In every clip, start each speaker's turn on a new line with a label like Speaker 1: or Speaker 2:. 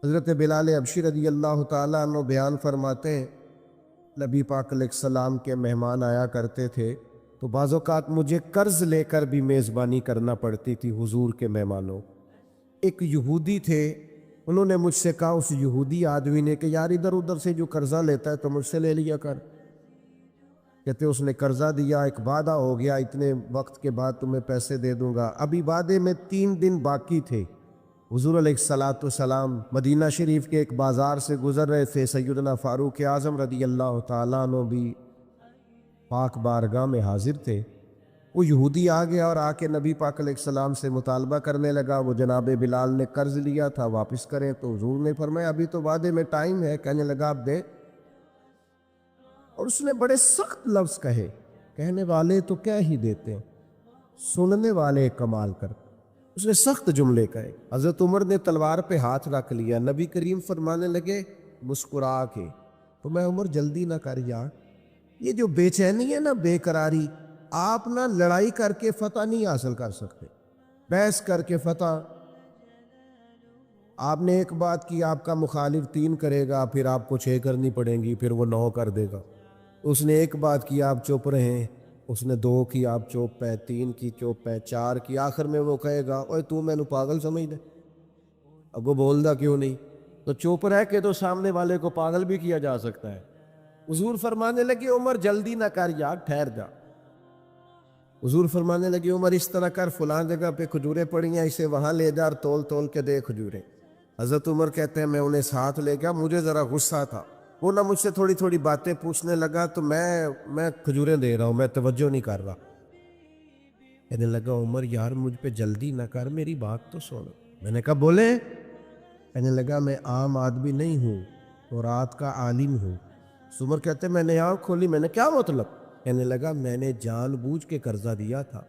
Speaker 1: حضرت بلال حبشی رضی اللہ تعالیٰ عنہ بیان فرماتے ہیں، نبی پاک علیہ السلام کے مہمان آیا کرتے تھے تو بعض اوقات مجھے قرض لے کر بھی میزبانی کرنا پڑتی تھی حضور کے مہمانوں۔ ایک یہودی تھے، انہوں نے مجھ سے کہا، اس یہودی آدمی نے، کہ یار ادھر ادھر سے جو قرضہ لیتا ہے تو مجھ سے لے لیا کر۔ کہتے اس نے قرضہ دیا، ایک وعدہ ہو گیا اتنے وقت کے بعد تمہیں پیسے دے دوں گا، ابھی وعدے میں 3 دن باقی تھے۔ حضور علیہ السلام مدینہ شریف کے ایک بازار سے گزر رہے تھے، سیدنا فاروق اعظم رضی اللہ تعالیٰ عنہ بھی پاک بارگاہ میں حاضر تھے۔ وہ یہودی آ گیا اور آ کے نبی پاک علیہ السلام سے مطالبہ کرنے لگا، وہ جناب بلال نے قرض لیا تھا واپس کریں، تو حضور نے فرمایا ابھی تو وعدے میں ٹائم ہے۔ کہنے لگا آپ دیں، اور اس نے بڑے سخت لفظ کہے، کہنے والے تو کیا ہی دیتے ہیں، سننے والے کمال کرتے۔ اس نے سخت جملے کہے۔ حضرت عمر نے تلوار پہ ہاتھ رکھ لیا، نبی کریم فرمانے لگے مسکرا کے، تو میں عمر جلدی نہ کر یار، یہ جو بے چینی ہے نا، بے قراری، آپ نہ لڑائی کر کے فتح نہیں حاصل کر سکتے، بحث کر کے فتح۔ آپ نے ایک بات کی، آپ کا مخالف 3 کرے گا، پھر آپ کو 6 کرنی پڑیں گی، پھر وہ 9 کر دے گا۔ اس نے ایک بات کی، آپ چپ رہیں، اس نے 2 کی، آپ چپ ہے، 3 کی چپ ہے، 4 کی، آخر میں وہ کہے گا اوے تو میں نے پاگل سمجھ دے، اب وہ بول دا کیوں نہیں؟ تو چپ رہ کے تو سامنے والے کو پاگل بھی کیا جا سکتا ہے۔ حضور فرمانے لگے عمر جلدی نہ کر یار، ٹھہر جا۔ حضور فرمانے لگے عمر اس طرح کر، فلاں جگہ پہ کھجوریں پڑی ہیں، اسے وہاں لے جا اور تول تول کے دے کھجوریں۔ حضرت عمر کہتے ہیں میں انہیں ساتھ لے گیا، مجھے ذرا غصہ تھا، وہ نہ مجھ سے تھوڑی تھوڑی باتیں پوچھنے لگا، تو میں کھجوریں دے رہا ہوں، میں توجہ نہیں کر رہا۔ کہنے لگا عمر یار مجھ پہ جلدی نہ کر، میری بات تو سن۔ میں نے کہا بولے؟ کہنے لگا میں عام آدمی نہیں ہوں، تورات کا عالم ہوں۔ عمر کہتے میں نے آنکھ کھولی، میں نے کیا مطلب؟ کہنے لگا میں نے جان بوجھ کے قرضہ دیا تھا،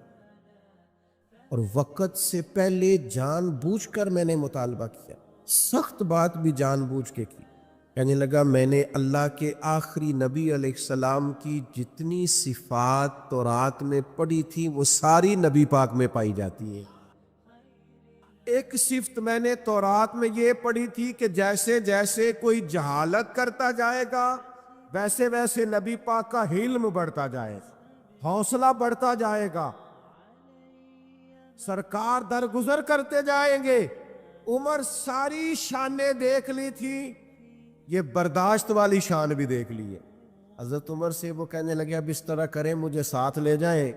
Speaker 1: اور وقت سے پہلے جان بوجھ کر میں نے مطالبہ کیا، سخت بات بھی جان بوجھ کے کی۔ کہنے لگا میں نے اللہ کے آخری نبی علیہ السلام کی جتنی صفات تورات میں پڑھی تھی وہ ساری نبی پاک میں پائی جاتی ہیں۔ ایک صفت میں نے تورات میں یہ پڑھی تھی کہ جیسے جیسے کوئی جہالت کرتا جائے گا ویسے ویسے نبی پاک کا علم بڑھتا جائے گا، حوصلہ بڑھتا جائے گا، سرکار درگزر کرتے جائیں گے۔ عمر ساری شانیں دیکھ لی تھی، یہ برداشت والی شان بھی دیکھ لی ہے۔ حضرت عمر سے وہ کہنے لگے اب اس طرح کریں، مجھے ساتھ لے جائیں،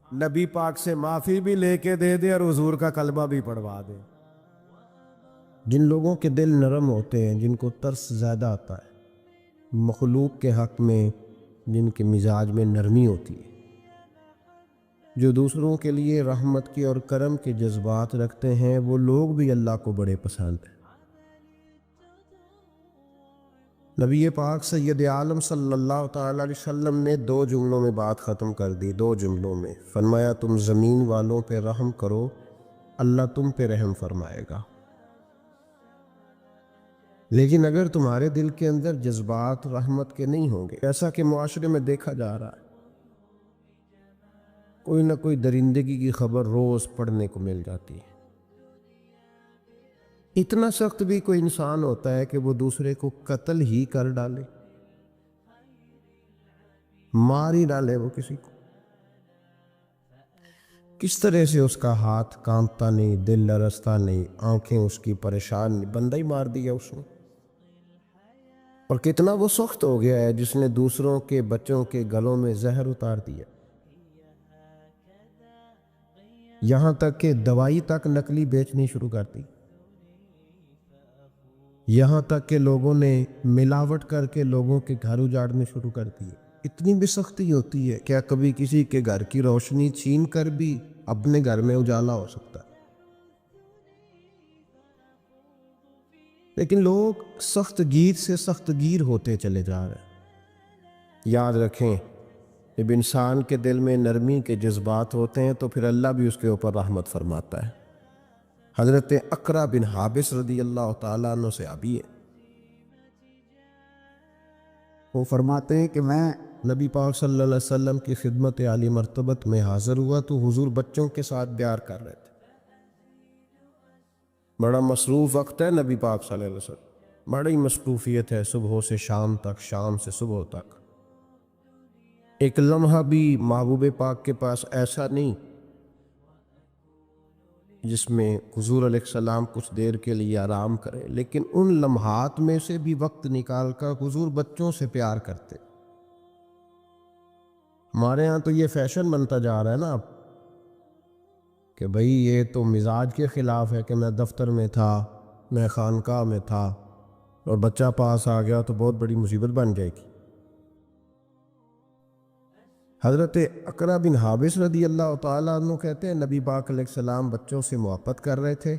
Speaker 1: نبی پاک سے معافی بھی لے کے دے دے اور حضور کا کلمہ بھی پڑھوا دے۔ جن لوگوں کے دل نرم ہوتے ہیں، جن کو ترس زیادہ آتا ہے، مخلوق کے حق میں جن کے مزاج میں نرمی ہوتی ہے، جو دوسروں کے لیے رحمت کے اور کرم کے جذبات رکھتے ہیں، وہ لوگ بھی اللہ کو بڑے پسند ہیں۔ نبی پاک سید عالم صلی اللہ تعالیٰ علیہ وسلم نے 2 جملوں میں بات ختم کر دی، 2 جملوں میں فرمایا تم زمین والوں پہ رحم کرو، اللہ تم پہ رحم فرمائے گا۔ لیکن اگر تمہارے دل کے اندر جذبات رحمت کے نہیں ہوں گے، ایسا کہ معاشرے میں دیکھا جا رہا ہے، کوئی نہ کوئی درندگی کی خبر روز پڑھنے کو مل جاتی ہے، اتنا سخت بھی کوئی انسان ہوتا ہے کہ وہ دوسرے کو قتل ہی کر ڈالے، مار ہی ڈالے وہ کسی کو، کس طرح سے اس کا ہاتھ کانپتا نہیں، دل لرزتا نہیں، آنکھیں اس کی پریشان نہیں، بندہ ہی مار دیا اس نے۔ اور کتنا وہ سخت ہو گیا ہے جس نے دوسروں کے بچوں کے گلوں میں زہر اتار دیا، یہاں تک کہ دوائی تک نقلی بیچنی شروع کر دی، یہاں تک کہ لوگوں نے ملاوٹ کر کے لوگوں کے گھر اجاڑنے شروع کر دیے۔ اتنی بھی سختی ہوتی ہے، کیا کبھی کسی کے گھر کی روشنی چھین کر بھی اپنے گھر میں اجالا ہو سکتا ہے؟ لیکن لوگ سخت گیر سے سخت گیر ہوتے چلے جا رہے ہیں۔ یاد رکھیں، جب انسان کے دل میں نرمی کے جذبات ہوتے ہیں تو پھر اللہ بھی اس کے اوپر رحمت فرماتا ہے۔ حضرت اقرا بن حابس رضی اللہ تعالیٰ عنہ سے صحابی ہے، وہ فرماتے ہیں کہ میں نبی پاک صلی اللہ علیہ وسلم کی خدمت عالی مرتبت میں حاضر ہوا تو حضور بچوں کے ساتھ پیار کر رہے تھے، بڑا مصروف وقت ہے نبی پاک صلی اللہ علیہ وسلم، بڑی مصروفیت ہے صبح سے شام تک، شام سے صبح تک۔ ایک لمحہ بھی محبوب پاک کے پاس ایسا نہیں جس میں حضور علیہ السلام کچھ دیر کے لیے آرام کرے، لیکن ان لمحات میں سے بھی وقت نکال کر حضور بچوں سے پیار کرتے۔ ہمارے ہاں تو یہ فیشن بنتا جا رہا ہے نا اب کہ بھئی یہ تو مزاج کے خلاف ہے کہ میں دفتر میں تھا، میں خانقاہ میں تھا اور بچہ پاس آ گیا تو بہت بڑی مصیبت بن جائے گی۔ حضرت اقرا بن حابس رضی اللہ تعالیٰ عنہ کہتے ہیں نبی پاک علیہ السلام بچوں سے محبت کر رہے تھے،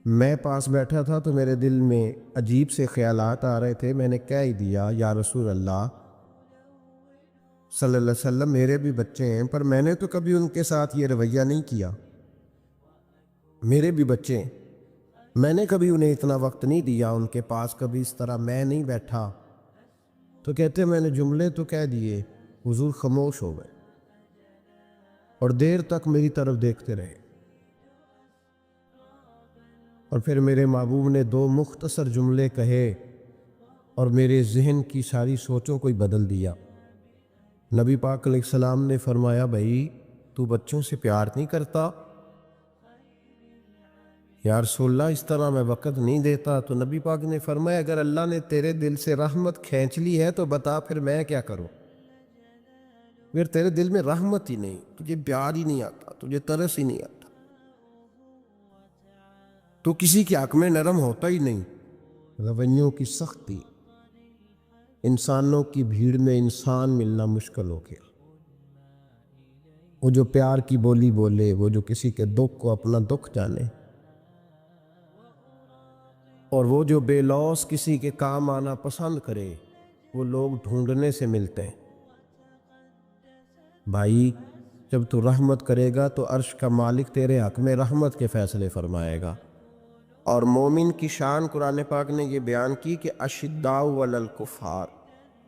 Speaker 1: میں پاس بیٹھا تھا تو میرے دل میں عجیب سے خیالات آ رہے تھے۔ میں نے کہہ ہی دیا یا رسول اللہ صلی اللہ علیہ وسلم میرے بھی بچے ہیں، پر میں نے تو کبھی ان کے ساتھ یہ رویہ نہیں کیا، میرے بھی بچے ہیں، میں نے کبھی انہیں اتنا وقت نہیں دیا، ان کے پاس کبھی اس طرح میں نہیں بیٹھا۔ تو کہتے میں نے جملے تو کہہ دیے، حضور خاموش ہو گئے اور دیر تک میری طرف دیکھتے رہے، اور پھر میرے محبوب نے دو مختصر جملے کہے اور میرے ذہن کی ساری سوچوں کو ہی بدل دیا۔ نبی پاک علیہ السلام نے فرمایا بھائی تو بچوں سے پیار نہیں کرتا؟ یا رسول اللہ اس طرح میں وقت نہیں دیتا۔ تو نبی پاک نے فرمایا اگر اللہ نے تیرے دل سے رحمت کھینچ لی ہے تو بتا پھر میں کیا کروں؟ پھر تیرے دل میں رحمت ہی نہیں، تجھے پیار ہی نہیں آتا، تجھے ترس ہی نہیں آتا، تو کسی کے حق میں نرم ہوتا ہی نہیں۔ رویوں کی سختی، انسانوں کی بھیڑ میں انسان ملنا مشکل ہو گیا۔ وہ جو پیار کی بولی بولے، وہ جو کسی کے دکھ کو اپنا دکھ جانے، اور وہ جو بے لوث کسی کے کام آنا پسند کرے، وہ لوگ ڈھونڈنے سے ملتے ہیں۔ بھائی جب تو رحمت کرے گا تو عرش کا مالک تیرے حق میں رحمت کے فیصلے فرمائے گا۔ اور مومن کی شان قرآن پاک نے یہ بیان کی کہ اشداء علی الکفار،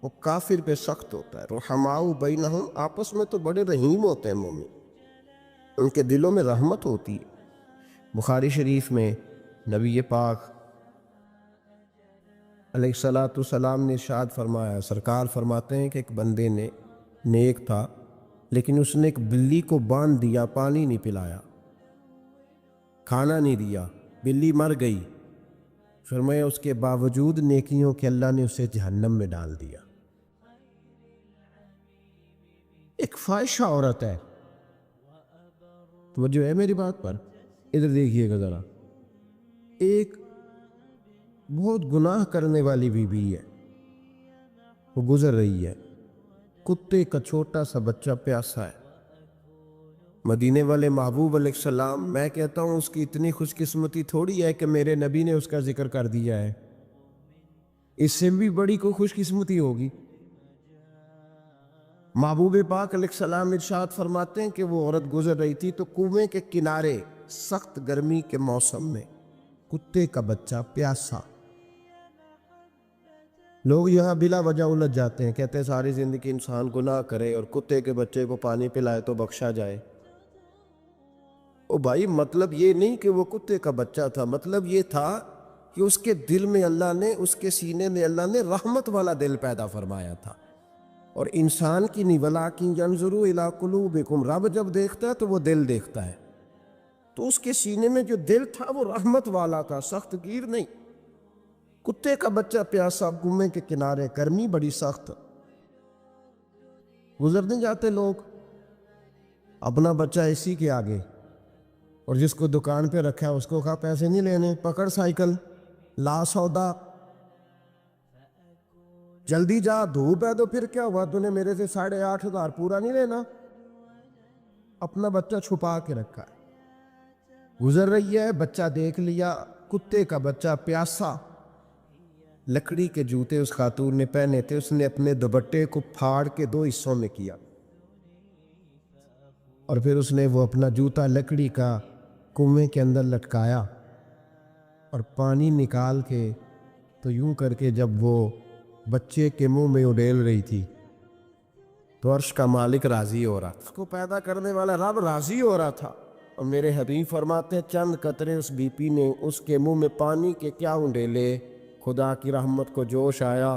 Speaker 1: وہ کافر پہ سخت ہوتا ہے، رحماء بینہم، آپس میں تو بڑے رحیم ہوتے ہیں مومن، ان کے دلوں میں رحمت ہوتی ہے۔ بخاری شریف میں نبی پاک علیہ السلام نے ارشاد فرمایا، سرکار فرماتے ہیں کہ ایک بندے نے نیک تھا لیکن اس نے ایک بلی کو باندھ دیا، پانی نہیں پلایا، کھانا نہیں دیا، بلی مر گئی، فرمایا اس کے باوجود نیکیوں کے اللہ نے اسے جہنم میں ڈال دیا۔ ایک فاحشہ عورت ہے، توجہ ہے میری بات پر، ادھر دیکھیے گا ذرا، ایک بہت گناہ کرنے والی بیوی ہے، وہ گزر رہی ہے، کتے کا چھوٹا سا بچہ پیاسا ہے، مدینے والے محبوب علیہ السلام، میں کہتا ہوں اس کی اتنی خوش قسمتی تھوڑی ہے کہ میرے نبی نے اس کا ذکر کر دیا ہے، اس سے بھی بڑی کوئی خوش قسمتی ہوگی۔ محبوب پاک علیہ السلام ارشاد فرماتے ہیں کہ وہ عورت گزر رہی تھی تو کنویں کے کنارے سخت گرمی کے موسم میں کتے کا بچہ پیاسا، لوگ یہاں بلا وجہ الجھ جاتے ہیں، کہتے ہیں ساری زندگی انسان گناہ کرے اور کتے کے بچے کو پانی پلائے تو بخشا جائے۔ او بھائی مطلب یہ نہیں کہ وہ کتے کا بچہ تھا، مطلب یہ تھا کہ اس کے دل میں اللہ نے، اس کے سینے میں اللہ نے رحمت والا دل پیدا فرمایا تھا۔ اور انسان کی نہیں، وَلَٰكِن يَنظُرُ إِلَىٰ قُلُوبِكُمْ، رب جب دیکھتا ہے تو وہ دل دیکھتا ہے، تو اس کے سینے میں جو دل تھا وہ رحمت والا تھا، سخت گیر نہیں۔ کتے کا بچہ پیاسا، کنویں کے کنارے، گرمی بڑی سخت، گزرنے جاتے لوگ، اپنا بچہ اسی کے آگے، اور جس کو دکان پہ رکھا ہے اس کو کہا پیسے نہیں لینے، پکڑ سائیکل، لا سودا، جلدی جا، دھوپ ہے تو پھر کیا ہوا، تو نے میرے سے 8,500 پورا نہیں لینا، اپنا بچہ چھپا کے رکھا ہے، گزر رہی ہے، بچہ دیکھ لیا، کتے کا بچہ پیاسا، لکڑی کے جوتے اس خاتون نے پہنے تھے، اس نے اپنے دوپٹے کو پھاڑ کے 2 حصوں میں کیا، اور پھر اس نے وہ اپنا جوتا لکڑی کا کنویں کے اندر لٹکایا، اور پانی نکال کے تو یوں کر کے جب وہ بچے کے منہ میں اڈیل رہی تھی تو عرش کا مالک راضی ہو رہا تھا، اس کو پیدا کرنے والا رب راضی ہو رہا تھا، اور میرے حبیب فرماتے ہیں چند قطرے اس بی پی نے اس کے منہ میں پانی کے کیا انڈیلے، خدا کی رحمت کو جوش آیا۔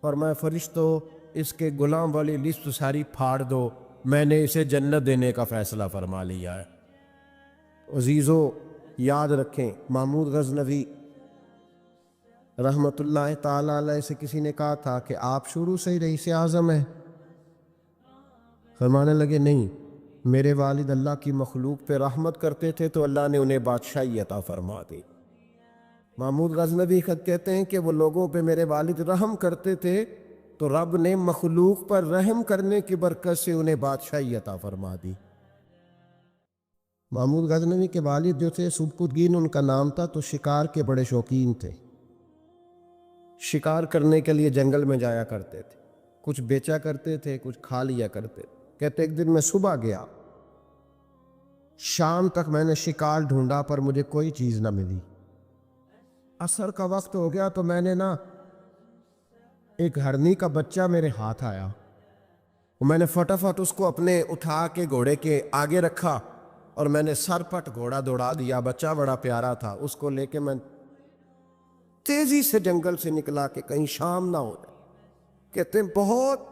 Speaker 1: فرمایا فرشتو اس کے غلام والی لسٹ ساری پھاڑ دو، میں نے اسے جنت دینے کا فیصلہ فرما لیا ہے۔ عزیزو یاد رکھیں، محمود غزنوی رحمت اللہ تعالیٰ علیہ سے کسی نے کہا تھا کہ آپ شروع سے ہی رئیس اعظم ہیں؟ فرمانے لگے نہیں، میرے والد اللہ کی مخلوق پہ رحمت کرتے تھے تو اللہ نے انہیں بادشاہی عطا فرما دی۔ محمود غزنوی خود کہتے ہیں کہ وہ لوگوں پہ میرے والد رحم کرتے تھے تو رب نے مخلوق پر رحم کرنے کی برکت سے انہیں بادشاہی عطا فرما دی۔ محمود غزنوی کے والد جو تھے سبکتگین ان کا نام تھا، تو شکار کے بڑے شوقین تھے، شکار کرنے کے لیے جنگل میں جایا کرتے تھے، کچھ بیچا کرتے تھے، کچھ کھا لیا کرتے تھے۔ کہتے ایک دن میں صبح گیا، شام تک میں نے شکار ڈھونڈا پر مجھے کوئی چیز نہ ملی۔ عصر کا وقت ہو گیا تو میں نے ایک ہرنی کا بچہ میرے ہاتھ آیا، میں نے فٹافٹ اس کو اپنے اٹھا کے گھوڑے کے آگے رکھا اور میں نے سر پٹ گھوڑا دوڑا دیا۔ بچہ بڑا پیارا تھا، اس کو لے کے میں تیزی سے جنگل سے نکلا کہ کہیں شام نہ ہو جائے۔ کہتے ہیں بہت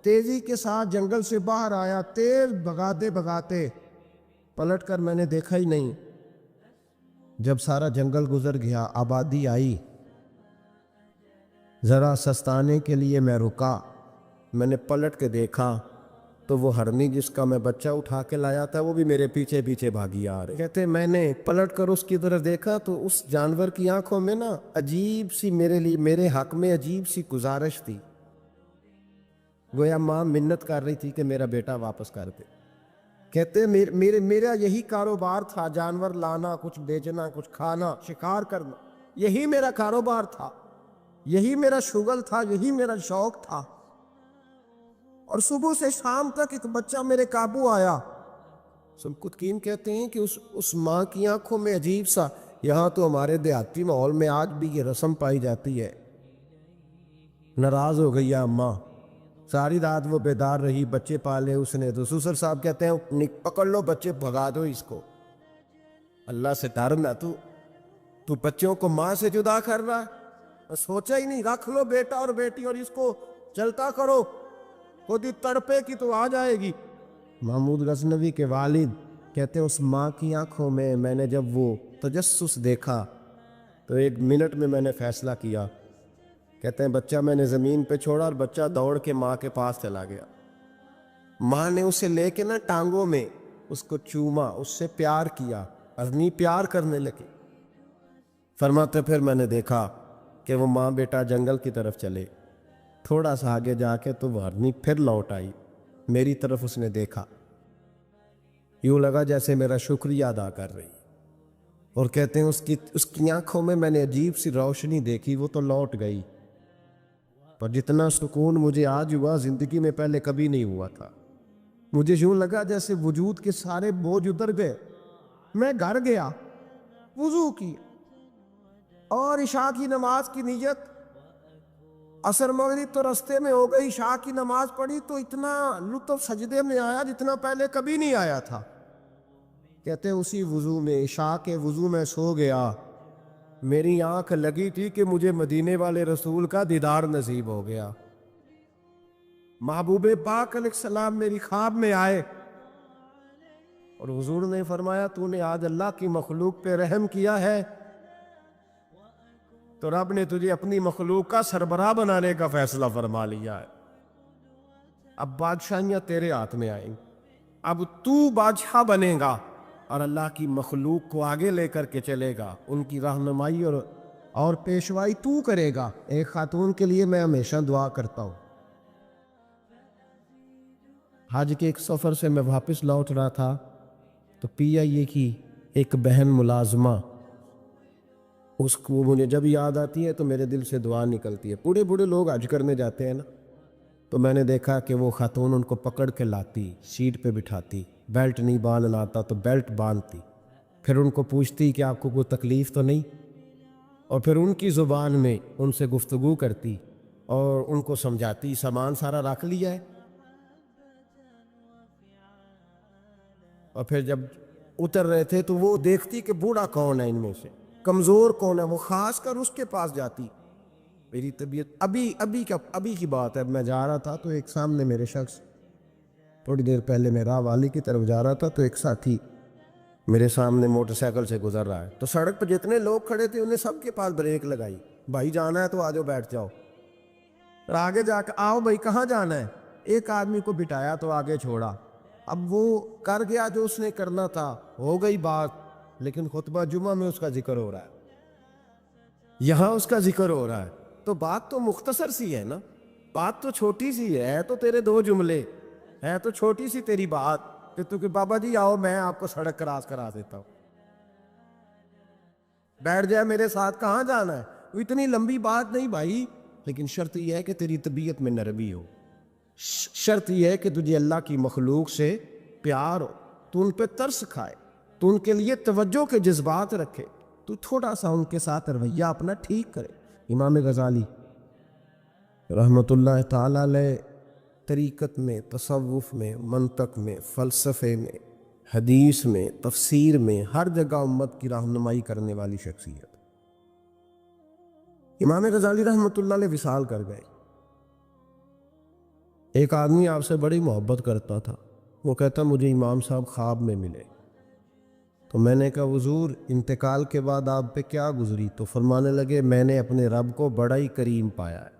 Speaker 1: تیزی کے ساتھ جنگل سے باہر آیا، تیز بھگاتے بھگاتے پلٹ کر میں نے دیکھا ہی نہیں۔ جب سارا جنگل گزر گیا، آبادی آئی، ذرا سستانے کے لیے میں رکا، میں نے پلٹ کے دیکھا تو وہ ہرنی جس کا میں بچہ اٹھا کے لایا تھا وہ بھی میرے پیچھے پیچھے بھاگی آ رہی۔ کہتے میں نے پلٹ کر اس کی طرف دیکھا تو اس جانور کی آنکھوں میں عجیب سی میرے حق میں عجیب سی گزارش تھی، گویا ماں منت کر رہی تھی کہ میرا بیٹا واپس کر دے۔ کہتے میرا یہی کاروبار تھا، جانور لانا، کچھ بیچنا، کچھ کھانا، شکار کرنا، یہی میرا کاروبار تھا، یہی میرا شغل تھا، یہی میرا شوق تھا۔ اور صبح سے شام تک ایک بچہ میرے قابو آیا۔ سبکتگین کہتے ہیں کہ اس ماں کی آنکھوں میں عجیب سا، یہاں تو ہمارے دیہاتی ماحول میں آج بھی یہ رسم پائی جاتی ہے، ناراض ہو گئی اماں، ساری رات وہ بیدار رہی، بچے پالے اس نے۔ تو سسر صاحب کہتے ہیں پکڑ لو بچے، بھگا دو اس کو، اللہ سے ڈر نہ، تو بچوں کو ماں سے جدا کر رہا ہے، سوچا ہی نہیں، رکھ لو بیٹا اور بیٹی اور اس کو چلتا کرو، خود ہی تڑپے کی تو آ جائے گی۔ محمود غزنوی کے والد کہتے ہیں اس ماں کی آنکھوں میں نے جب وہ تجسس دیکھا تو ایک منٹ میں نے فیصلہ کیا۔ کہتے ہیں بچہ میں نے زمین پہ چھوڑا اور بچہ دوڑ کے ماں کے پاس چلا گیا۔ ماں نے اسے لے کے ٹانگوں میں اس کو چوما، اس سے پیار کیا، اپنی پیار کرنے لگی۔ فرماتے پھر میں نے دیکھا کہ وہ ماں بیٹا جنگل کی طرف چلے، تھوڑا سا آگے جا کے تو وہ ہرنی پھر لوٹ آئی، میری طرف اس نے دیکھا، یوں لگا جیسے میرا شکریہ ادا کر رہی۔ اور کہتے ہیں اس کی آنکھوں میں نے عجیب سی روشنی دیکھی، وہ تو لوٹ گئی، پر جتنا سکون مجھے آج ہوا زندگی میں پہلے کبھی نہیں ہوا تھا۔ مجھے یوں لگا جیسے وجود کے سارے بوجھ اتر گئے۔ میں گھر گیا، وضو کی اور عشاء کی نماز کی نیت، عصر مغرب تو رستے میں ہو گئی، عشاء کی نماز پڑھی تو اتنا لطف سجدے میں آیا جتنا پہلے کبھی نہیں آیا تھا۔ کہتے اسی وضو میں، عشاء کے وضو میں سو گیا، میری آنکھ لگی تھی کہ مجھے مدینے والے رسول کا دیدار نصیب ہو گیا۔ محبوب پاک علیہ السلام میری خواب میں آئے اور حضور نے فرمایا تو نے آج اللہ کی مخلوق پہ رحم کیا ہے تو رب نے تجھے اپنی مخلوق کا سربراہ بنانے کا فیصلہ فرما لیا ہے، اب بادشاہیاں تیرے ہاتھ میں آئیں، اب تو بادشاہ بنے گا اور اللہ کی مخلوق کو آگے لے کر کے چلے گا، ان کی رہنمائی اور پیشوائی تو کرے گا۔ ایک خاتون کے لیے میں ہمیشہ دعا کرتا ہوں۔ حج کے ایک سفر سے میں واپس لوٹ رہا تھا تو PIA کی ایک بہن ملازمہ، اس کو مجھے جب یاد آتی ہے تو میرے دل سے دعا نکلتی ہے۔ بوڑھے لوگ حج کرنے جاتے ہیں تو میں نے دیکھا کہ وہ خاتون ان کو پکڑ کے لاتی، سیٹ پہ بٹھاتی، بیلٹ نہیں باندھنا آتا تو بیلٹ باندھتی، پھر ان کو پوچھتی کہ آپ کو کوئی تکلیف تو نہیں، اور پھر ان کی زبان میں ان سے گفتگو کرتی اور ان کو سمجھاتی سامان سارا رکھ لیا ہے، اور پھر جب اتر رہے تھے تو وہ دیکھتی کہ بوڑھا کون ہے ان میں سے، کمزور کون ہے، وہ خاص کر اس کے پاس جاتی. میری طبیعت ابھی کی بات ہے، میں جا رہا تھا تو ایک سامنے میرے شخص، تھوڑی دیر پہلے میں راہ والی کی طرف جا رہا تھا تو ایک ساتھی میرے سامنے موٹر سائیکل سے گزر رہا ہے، تو سڑک پہ جتنے لوگ کھڑے تھے انہیں سب کے پاس بریک لگائی، بھائی جانا ہے تو آ جاؤ بیٹھ جاؤ. اور آگے جا کے آؤ بھائی کہاں جانا ہے، ایک آدمی کو بٹھایا تو آگے چھوڑا. اب وہ کر گیا جو اس نے کرنا تھا، ہو گئی بات، لیکن خطبہ جمعہ میں اس کا ذکر ہو رہا ہے، یہاں اس کا ذکر ہو رہا ہے. تو بات تو مختصر سی ہے نا، بات تو چھوٹی سی ہے تو تیرے دو جملے ہے، تو چھوٹی سی تیری بات کہ تو کہ بابا جی آؤ میں آپ کو سڑک کراس کرا دیتا ہوں، بیٹھ جائے میرے ساتھ، کہاں جانا ہے. وہ اتنی لمبی بات نہیں بھائی، لیکن شرط یہ ہے کہ تیری طبیعت میں نرمی ہو، شرط یہ ہے کہ تجھے اللہ کی مخلوق سے پیار ہو، تو ان پہ ترس کھائے، تو ان کے لیے توجہ کے جذبات رکھے، تو تھوڑا سا ان کے ساتھ رویہ اپنا ٹھیک کرے. امام غزالی رحمۃ اللہ تعالی علیہ طریقت میں، تصوف میں، منطق میں، فلسفے میں، حدیث میں، تفسیر میں، ہر جگہ امت کی رہنمائی کرنے والی شخصیت. امام غزالی رحمۃ اللہ علیہ وصال کر گئے. ایک آدمی آپ سے بڑی محبت کرتا تھا، وہ کہتا مجھے امام صاحب خواب میں ملے. تو میں نے کہا حضور انتقال کے بعد آپ پہ کیا گزری؟ تو فرمانے لگے میں نے اپنے رب کو بڑا ہی کریم پایا ہے،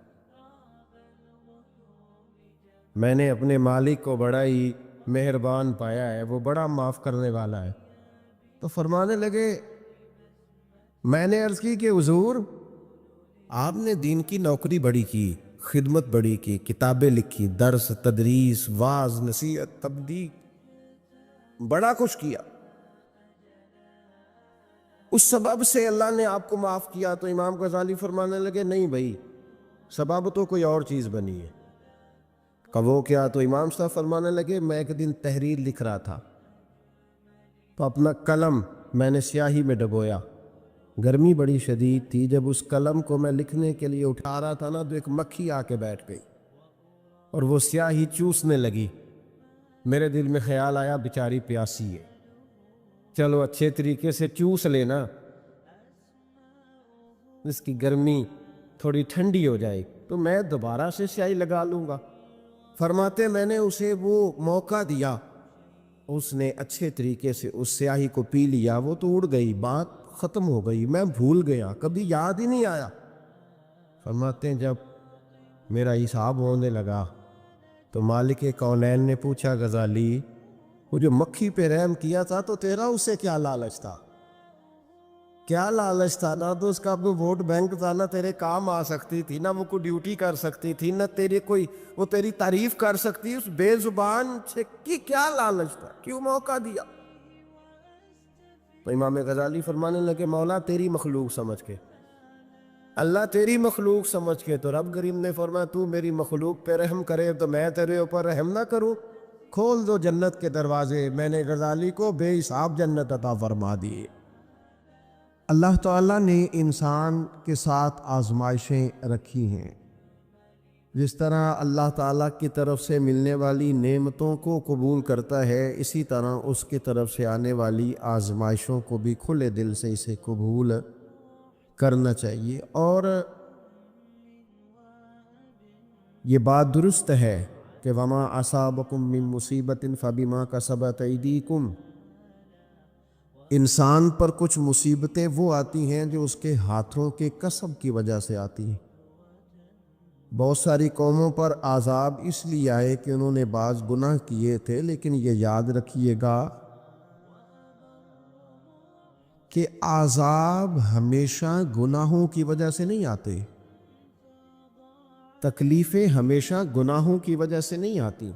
Speaker 1: میں نے اپنے مالک کو بڑا ہی مہربان پایا ہے، وہ بڑا معاف کرنے والا ہے. تو فرمانے لگے، میں نے عرض کی کہ حضور آپ نے دین کی نوکری بڑی کی، خدمت بڑی کی، کتابیں لکھی، درس، تدریس، واعظ، نصیحت، تبلیغ، بڑا کچھ کیا، اس سبب سے اللہ نے آپ کو معاف کیا. تو امام غزالی فرمانے لگے نہیں بھائی، سبب تو کوئی اور چیز بنی ہے. وہ کیا؟ تو امام صاحب فرمانے لگے میں ایک دن تحریر لکھ رہا تھا تو اپنا قلم میں نے سیاہی میں ڈبویا، گرمی بڑی شدید تھی، جب اس قلم کو میں لکھنے کے لیے اٹھا رہا تھا نا تو ایک مکھی آ کے بیٹھ گئی اور وہ سیاہی چوسنے لگی. میرے دل میں خیال آیا بیچاری پیاسی ہے، چلو اچھے طریقے سے چوس لینا، اس کی گرمی تھوڑی ٹھنڈی ہو جائے تو میں دوبارہ سے سیاہی لگا لوں گا. فرماتے میں نے اسے وہ موقع دیا، اس نے اچھے طریقے سے اس سیاہی کو پی لیا، وہ تو اڑ گئی، بات ختم ہو گئی، میں بھول گیا، کبھی یاد ہی نہیں آیا. فرماتے ہیں جب میرا حساب ہونے لگا تو مالک کونین نے پوچھا غزالی وہ جو مکھی پہ رحم کیا تھا تو تیرا اسے کیا لالچ تھا؟ کیا لالچ تھا؟ نہ تو اس کا کوئی ووٹ بینک تھا، نہ تیرے کام آ سکتی تھی، نہ وہ کوئی ڈیوٹی کر سکتی تھی، نہ تیرے کوئی وہ تیری تعریف کر سکتی. اس بے زبان سے کی کیا لالچ تھا؟ کیوں موقع دیا؟ تو امام غزالی فرمانے لگے مولا تیری مخلوق سمجھ کے، اللہ تیری مخلوق سمجھ کے. تو رب کریم نے فرمایا تو میری مخلوق پہ رحم کرے تو میں تیرے اوپر رحم نہ کروں؟ کھول دو جنت کے دروازے، میں نے غزالی کو بے حساب جنت عطا فرما دی. اللہ تعالیٰ نے انسان کے ساتھ آزمائشیں رکھی ہیں، جس طرح اللہ تعالیٰ کی طرف سے ملنے والی نعمتوں کو قبول کرتا ہے، اسی طرح اس کی طرف سے آنے والی آزمائشوں کو بھی کھلے دل سے اسے قبول کرنا چاہیے. اور یہ بات درست ہے کہ وما اصابکم من مصیبت فبما کسبت ایدیکم، انسان پر کچھ مصیبتیں وہ آتی ہیں جو اس کے ہاتھوں کے کسب کی وجہ سے آتی ہیں. بہت ساری قوموں پر عذاب اس لیے آئے کہ انہوں نے بعض گناہ کیے تھے، لیکن یہ یاد رکھیے گا کہ عذاب ہمیشہ گناہوں کی وجہ سے نہیں آتے، تکلیفیں ہمیشہ گناہوں کی وجہ سے نہیں آتی.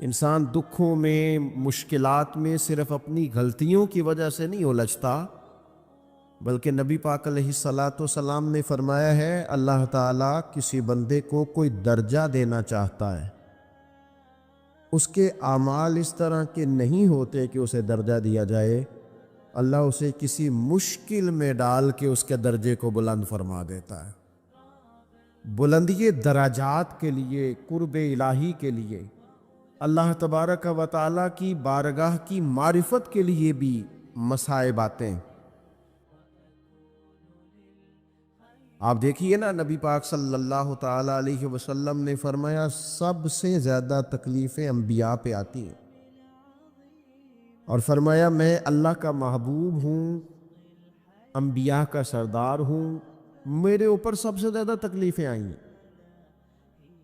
Speaker 1: انسان دکھوں میں، مشکلات میں صرف اپنی غلطیوں کی وجہ سے نہیں الجھتا، بلکہ نبی پاک علیہ الصلاۃ والسلام نے فرمایا ہے اللہ تعالیٰ کسی بندے کو کوئی درجہ دینا چاہتا ہے، اس کے اعمال اس طرح کے نہیں ہوتے کہ اسے درجہ دیا جائے، اللہ اسے کسی مشکل میں ڈال کے اس کے درجے کو بلند فرما دیتا ہے. بلندی درجات کے لیے، قرب الہی کے لیے اللہ تبارک و تعالیٰ کی بارگاہ کی معرفت کے لیے بھی مصائب آتے ہیں۔ آپ دیکھیے نا، نبی پاک صلی اللہ تعالیٰ علیہ وسلم نے فرمایا سب سے زیادہ تکلیفیں انبیاء پہ آتی ہیں، اور فرمایا میں اللہ کا محبوب ہوں، انبیاء کا سردار ہوں، میرے اوپر سب سے زیادہ تکلیفیں آئی ہیں،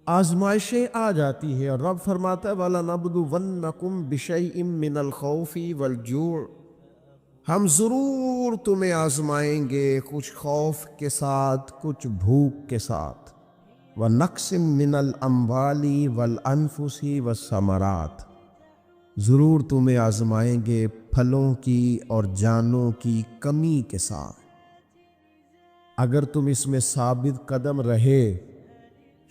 Speaker 1: آزمائشیں آ جاتی ہیں، اور رب فرماتا ہے وَلَنَبْلُوَنَّكُمْ بِشَيْءٍ مِّنَ الْخَوْفِ وَالْجُوعِ، ہم ضرور تمہیں آزمائیں گے، کچھ خوف کے ساتھ، کچھ بھوک کے ساتھ، وَنَقْصٍ مِّنَ الْأَمْوَالِ وَالْأَنفُسِ وَالثَّمَرَاتِ، ضرور تمہیں آزمائیں گے پھلوں کی اور جانوں کی کمی کے ساتھ۔ اگر تم اس میں ثابت قدم رہے،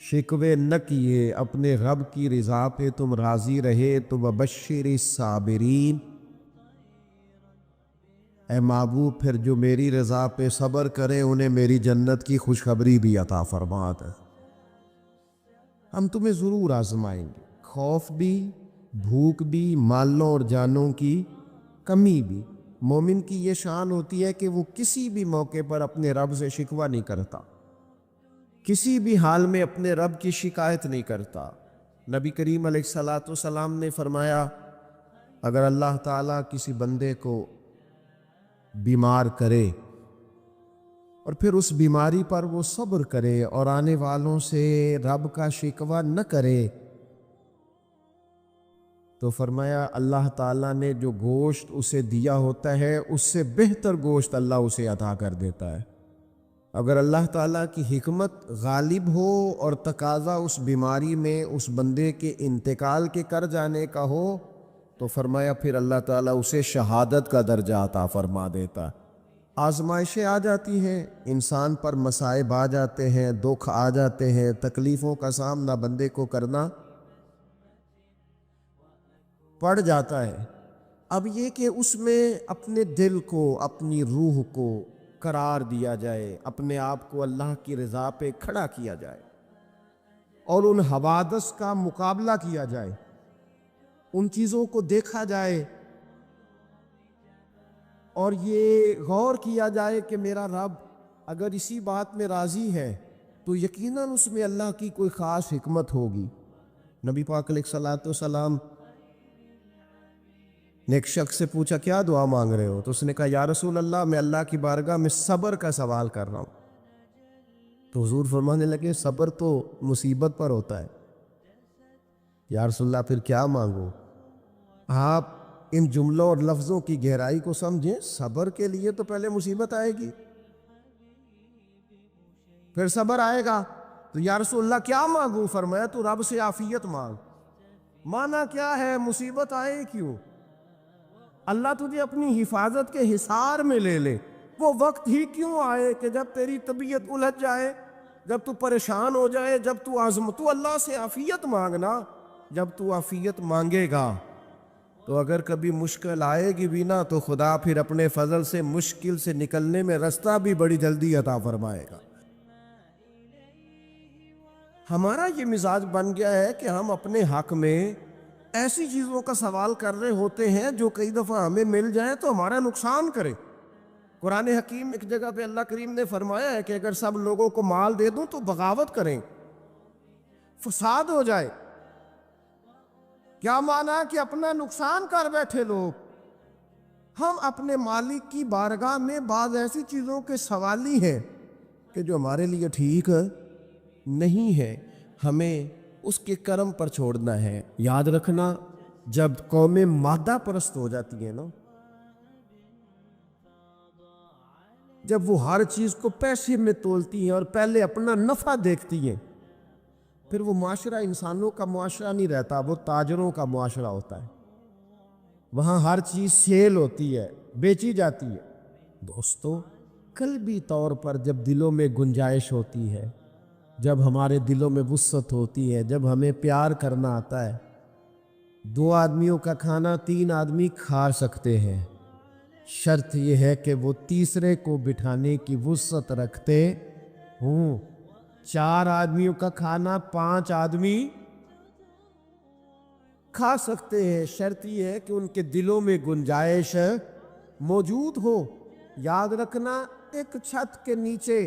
Speaker 1: شکوے نہ کیے، اپنے رب کی رضا پہ تم راضی رہے، تو وَبَشِّرِ الصَّابِرِينَ، اے محبوب پھر جو میری رضا پہ صبر کریں انہیں میری جنت کی خوشخبری بھی عطا فرما دے۔ ہم تمہیں ضرور آزمائیں گے، خوف بھی، بھوک بھی، مالوں اور جانوں کی کمی بھی۔ مومن کی یہ شان ہوتی ہے کہ وہ کسی بھی موقع پر اپنے رب سے شکوہ نہیں کرتا، کسی بھی حال میں اپنے رب کی شکایت نہیں کرتا۔ نبی کریم علیہ السلام نے فرمایا اگر اللہ تعالیٰ کسی بندے کو بیمار کرے اور پھر اس بیماری پر وہ صبر کرے اور آنے والوں سے رب کا شکوہ نہ کرے، تو فرمایا اللہ تعالیٰ نے جو گوشت اسے دیا ہوتا ہے اس سے بہتر گوشت اللہ اسے عطا کر دیتا ہے۔ اگر اللہ تعالیٰ کی حکمت غالب ہو اور تقاضا اس بیماری میں اس بندے کے انتقال کے کر جانے کا ہو، تو فرمایا پھر اللہ تعالیٰ اسے شہادت کا درجہ عطا فرما دیتا۔ آزمائشیں آ جاتی ہیں، انسان پر مصائب آ جاتے ہیں، دکھ آ جاتے ہیں، تکلیفوں کا سامنا بندے کو کرنا پڑ جاتا ہے۔ اب یہ کہ اس میں اپنے دل کو، اپنی روح کو قرار دیا جائے، اپنے آپ کو اللہ کی رضا پہ کھڑا کیا جائے اور ان حوادث کا مقابلہ کیا جائے، ان چیزوں کو دیکھا جائے اور یہ غور کیا جائے کہ میرا رب اگر اسی بات میں راضی ہے تو یقیناً اس میں اللہ کی کوئی خاص حکمت ہوگی۔ نبی پاک علیہ السلام نے ایک شخص سے پوچھا کیا دعا مانگ رہے ہو؟ تو اس نے کہا یا رسول اللہ میں اللہ کی بارگاہ میں صبر کا سوال کر رہا ہوں۔ تو حضور فرمانے لگے صبر تو مصیبت پر ہوتا ہے۔ یا رسول اللہ پھر کیا مانگو؟ آپ ان جملوں اور لفظوں کی گہرائی کو سمجھیں، صبر کے لیے تو پہلے مصیبت آئے گی، پھر صبر آئے گا۔ تو یا رسول اللہ کیا مانگوں؟ فرمایا تو رب سے عافیت مانگ۔ مانا کیا ہے؟ مصیبت آئے کیوں؟ اللہ تجھے اپنی حفاظت کے حصار میں لے لے، وہ وقت ہی کیوں آئے کہ جب تیری طبیعت الجھ جائے، جب تو پریشان ہو جائے، جب تو اللہ سے عافیت مانگنا۔ جب تو عافیت مانگے گا تو اگر کبھی مشکل آئے گی بھی نا تو خدا پھر اپنے فضل سے مشکل سے نکلنے میں راستہ بھی بڑی جلدی عطا فرمائے گا۔ ہمارا یہ مزاج بن گیا ہے کہ ہم اپنے حق میں ایسی چیزوں کا سوال کر رہے ہوتے ہیں جو کئی دفعہ ہمیں مل جائیں تو ہمارا نقصان کرے۔ قرآن حکیم ایک جگہ پہ اللہ کریم نے فرمایا ہے کہ اگر سب لوگوں کو مال دے دوں تو بغاوت کریں، فساد ہو جائے۔ کیا مانا کہ اپنا نقصان کر بیٹھے لوگ۔ ہم اپنے مالک کی بارگاہ میں بعض ایسی چیزوں کے سوالی ہیں کہ جو ہمارے لیے ٹھیک نہیں ہے، ہمیں اس کے کرم پر چھوڑنا ہے۔ یاد رکھنا جب قومیں مادہ پرست ہو جاتی ہیں نا، جب وہ ہر چیز کو پیسے میں تولتی ہیں اور پہلے اپنا نفع دیکھتی ہیں، پھر وہ معاشرہ انسانوں کا معاشرہ نہیں رہتا، وہ تاجروں کا معاشرہ ہوتا ہے۔ وہاں ہر چیز سیل ہوتی ہے، بیچی جاتی ہے۔ دوستو، قلبی طور پر جب دلوں میں گنجائش ہوتی ہے، جب ہمارے دلوں میں وسعت ہوتی ہے، جب ہمیں پیار کرنا آتا ہے، 2 آدمیوں کا کھانا 3 آدمی کھا سکتے ہیں، شرط یہ ہے کہ وہ تیسرے کو بٹھانے کی وسعت رکھتے ہوں۔ 4 آدمیوں کا کھانا 5 آدمی کھا سکتے ہیں، شرط یہ ہے کہ ان کے دلوں میں گنجائش موجود ہو۔ یاد رکھنا، ایک چھت کے نیچے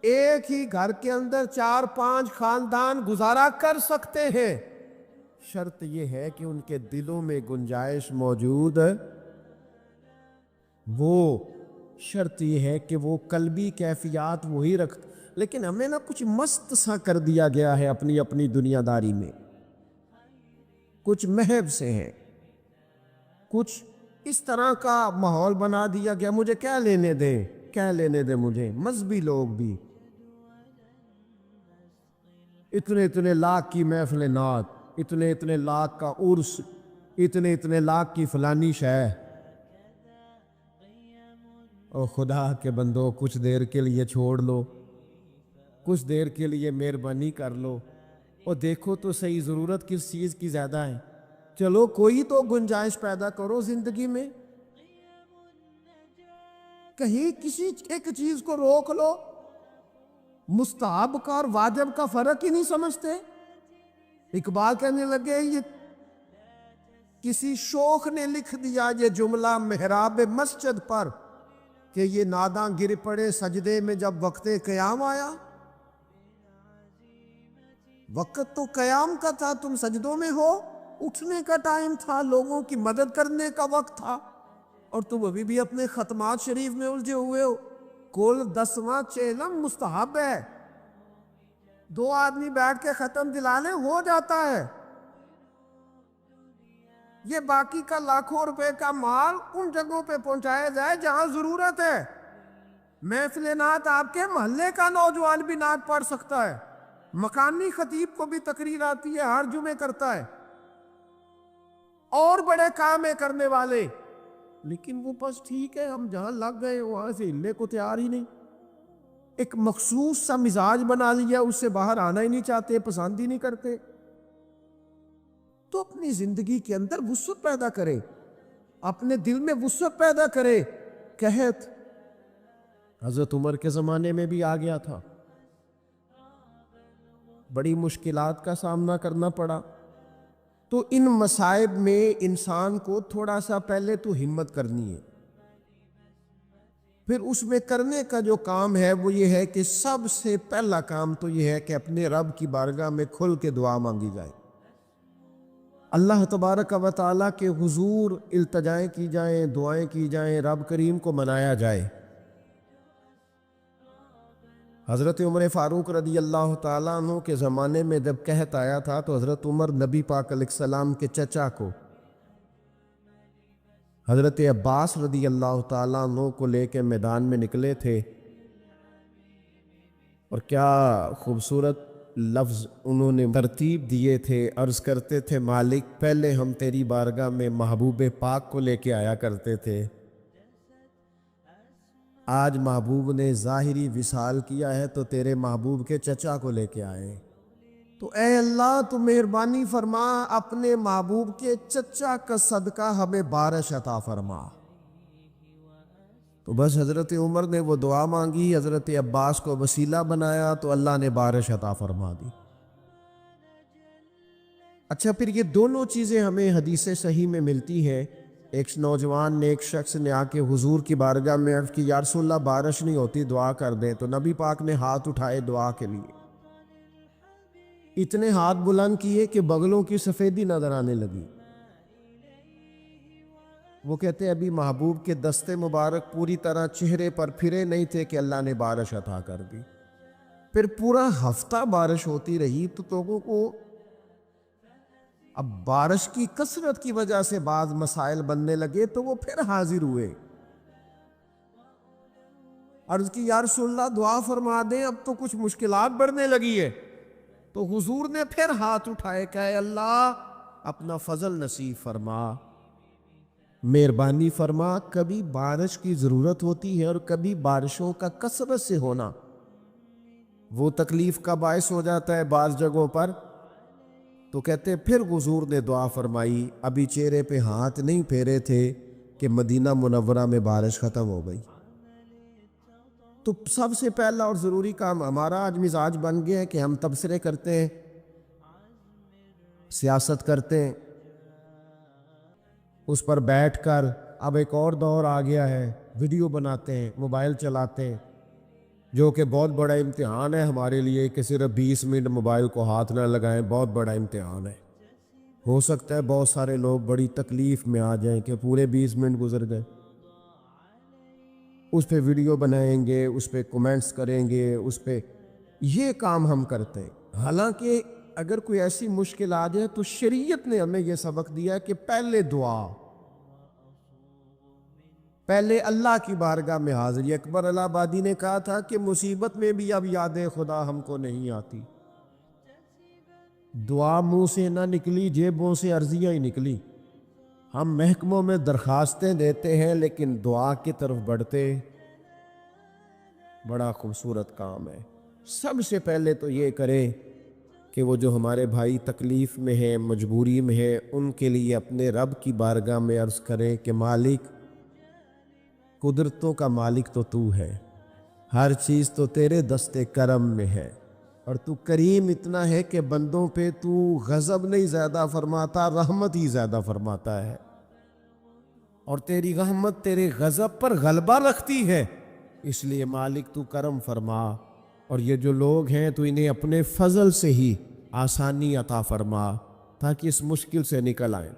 Speaker 1: ایک ہی گھر کے اندر 4-5 خاندان گزارا کر سکتے ہیں، شرط یہ ہے کہ ان کے دلوں میں گنجائش موجود، وہ شرط یہ ہے کہ وہ قلبی کیفیات وہی رکھتے۔ لیکن ہمیں نا کچھ مست سا کر دیا گیا ہے اپنی اپنی دنیا داری میں، کچھ محب سے ہیں، کچھ اس طرح کا ماحول بنا دیا گیا، مجھے کیا لینے دیں مجھے، مذہبی لوگ بھی اتنے لاکھ کی محفل نعت، اتنے لاکھ کا عرس، اتنے لاکھ کی فلانی شے۔ اور خدا کے بندو، کچھ دیر کے لیے چھوڑ لو، کچھ دیر کے لیے مہربانی کر لو اور دیکھو تو صحیح ضرورت کس چیز کی زیادہ ہے۔ چلو کوئی تو گنجائش پیدا کرو زندگی میں، کہیں کسی ایک چیز کو روک لو۔ مستحب کا اور واجب کا فرق ہی نہیں سمجھتے۔ اقبال کہنے لگے یہ کسی شوخ نے لکھ دیا یہ جملہ محراب مسجد پر کہ یہ ناداں گر پڑے سجدے میں جب وقت قیام آیا۔ وقت تو قیام کا تھا، تم سجدوں میں ہو، اٹھنے کا ٹائم تھا، لوگوں کی مدد کرنے کا وقت تھا، اور تم ابھی بھی اپنے ختمات شریف میں الجھے ہوئے ہو۔ کل 10واں چہلم مستحب ہے، 2 آدمی بیٹھ کے ختم دلا لیں ہو جاتا ہے۔ یہ باقی کا لاکھوں روپے کا مال ان جگہوں پہ پہنچایا جائے جہاں ضرورت ہے۔ محفل نعت آپ کے محلے کا نوجوان بھی نعت پڑھ سکتا ہے، مقامی خطیب کو بھی تقریر آتی ہے، ہر جمعے کرتا ہے، اور بڑے کام ہے کرنے والے، لیکن وہ بس ٹھیک ہے ہم جہاں لگ گئے وہاں سے ہلنے کو تیار ہی نہیں، ایک مخصوص سا مزاج بنا لیا، اس سے باہر آنا ہی نہیں چاہتے، پسند ہی نہیں کرتے۔ تو اپنی زندگی کے اندر وسعت پیدا کرے، اپنے دل میں وسعت پیدا کرے۔ قحط حضرت عمر کے زمانے میں بھی آ گیا تھا، بڑی مشکلات کا سامنا کرنا پڑا۔ تو ان مصائب میں انسان کو تھوڑا سا پہلے تو ہمت کرنی ہے، پھر اس میں کرنے کا جو کام ہے وہ یہ ہے کہ سب سے پہلا کام تو یہ ہے کہ اپنے رب کی بارگاہ میں کھل کے دعا مانگی جائے، اللہ تبارک و تعالیٰ کے حضور التجائیں کی جائیں، دعائیں کی جائیں، رب کریم کو منایا جائے۔ حضرت عمر فاروق رضی اللہ تعالیٰ عنہ کے زمانے میں جب قحط آیا تھا تو حضرت عمر نبی پاک علیہ السلام کے چچا کو حضرت عباس رضی اللہ تعالیٰ عنہ کو لے کے میدان میں نکلے تھے، اور کیا خوبصورت لفظ انہوں نے ترتیب دیے تھے، عرض کرتے تھے مالک پہلے ہم تیری بارگاہ میں محبوب پاک کو لے کے آیا کرتے تھے، آج محبوب نے ظاہری وصال کیا ہے تو تیرے محبوب کے چچا کو لے کے آئے، تو اے اللہ تو مہربانی فرما، اپنے محبوب کے چچا کا صدقہ ہمیں بارش عطا فرما۔ تو بس حضرت عمر نے وہ دعا مانگی، حضرت عباس کو وسیلہ بنایا تو اللہ نے بارش عطا فرما دی۔ اچھا، پھر یہ دونوں چیزیں ہمیں حدیث صحیح میں ملتی ہے۔ ایک نوجوان نے، ایک شخص نے آ کے حضور کی بارگاہ میں عرض کی یا رسول اللہ بارش نہیں ہوتی، دعا کر دیں، تو نبی پاک نے ہاتھ اٹھائے دعا کے لیے، اتنے ہاتھ بلند کیے کہ بغلوں کی سفیدی نظر آنے لگی۔ وہ کہتے ابھی محبوب کے دستے مبارک پوری طرح چہرے پر پھرے نہیں تھے کہ اللہ نے بارش عطا کر دی۔ پھر پورا ہفتہ بارش ہوتی رہی تو لوگوں کو اب بارش کی کثرت کی وجہ سے بعض مسائل بننے لگے، تو وہ پھر حاضر ہوئے، عرض کی یا رسول اللہ دعا فرما دیں، اب تو کچھ مشکلات بڑھنے لگی ہے۔ تو حضور نے پھر ہاتھ اٹھائے کہ اے اللہ اپنا فضل نصیب فرما، مہربانی فرما۔ کبھی بارش کی ضرورت ہوتی ہے اور کبھی بارشوں کا کثرت سے ہونا وہ تکلیف کا باعث ہو جاتا ہے بعض جگہوں پر۔ تو کہتے پھر حضور نے دعا فرمائی، ابھی چہرے پہ ہاتھ نہیں پھیرے تھے کہ مدینہ منورہ میں بارش ختم ہو گئی۔ تو سب سے پہلا اور ضروری کام ہمارا آج مزاج بن گیا ہے کہ ہم تبصرے کرتے ہیں، سیاست کرتے ہیں، اس پر بیٹھ کر اب ایک اور دور آ گیا ہے، ویڈیو بناتے ہیں، موبائل چلاتے ہیں، جو کہ بہت بڑا امتحان ہے ہمارے لیے کہ صرف 20 منٹ موبائل کو ہاتھ نہ لگائیں، بہت بڑا امتحان ہے۔ ہو سکتا ہے بہت سارے لوگ بڑی تکلیف میں آ جائیں کہ پورے 20 منٹ گزر گئے، اس پہ ویڈیو بنائیں گے، اس پہ کومنٹس کریں گے، اس پہ یہ کام ہم کرتے ہیں۔ حالانکہ اگر کوئی ایسی مشکل آ جائے تو شریعت نے ہمیں یہ سبق دیا کہ پہلے دعا، پہلے اللہ کی بارگاہ میں حاضری۔ اکبر الہ آبادی نے کہا تھا کہ مصیبت میں بھی اب یاد خدا ہم کو نہیں آتی۔ دعا منہ سے نہ نکلی، جیبوں سے عرضیاں ہی نکلی۔ ہم محکموں میں درخواستیں دیتے ہیں لیکن دعا کی طرف بڑھتے، بڑا خوبصورت کام ہے۔ سب سے پہلے تو یہ کریں کہ وہ جو ہمارے بھائی تکلیف میں ہیں، مجبوری میں ہیں، ان کے لیے اپنے رب کی بارگاہ میں عرض کریں کہ مالک، قدرتوں کا مالک تو تو ہے، ہر چیز تو تیرے دست کرم میں ہے، اور تو کریم اتنا ہے کہ بندوں پہ تو غضب نہیں زیادہ فرماتا، رحمت ہی زیادہ فرماتا ہے، اور تیری رحمت تیرے غضب پر غلبہ رکھتی ہے، اس لیے مالک تو کرم فرما، اور یہ جو لوگ ہیں تو انہیں اپنے فضل سے ہی آسانی عطا فرما تاکہ اس مشکل سے نکل آئیں۔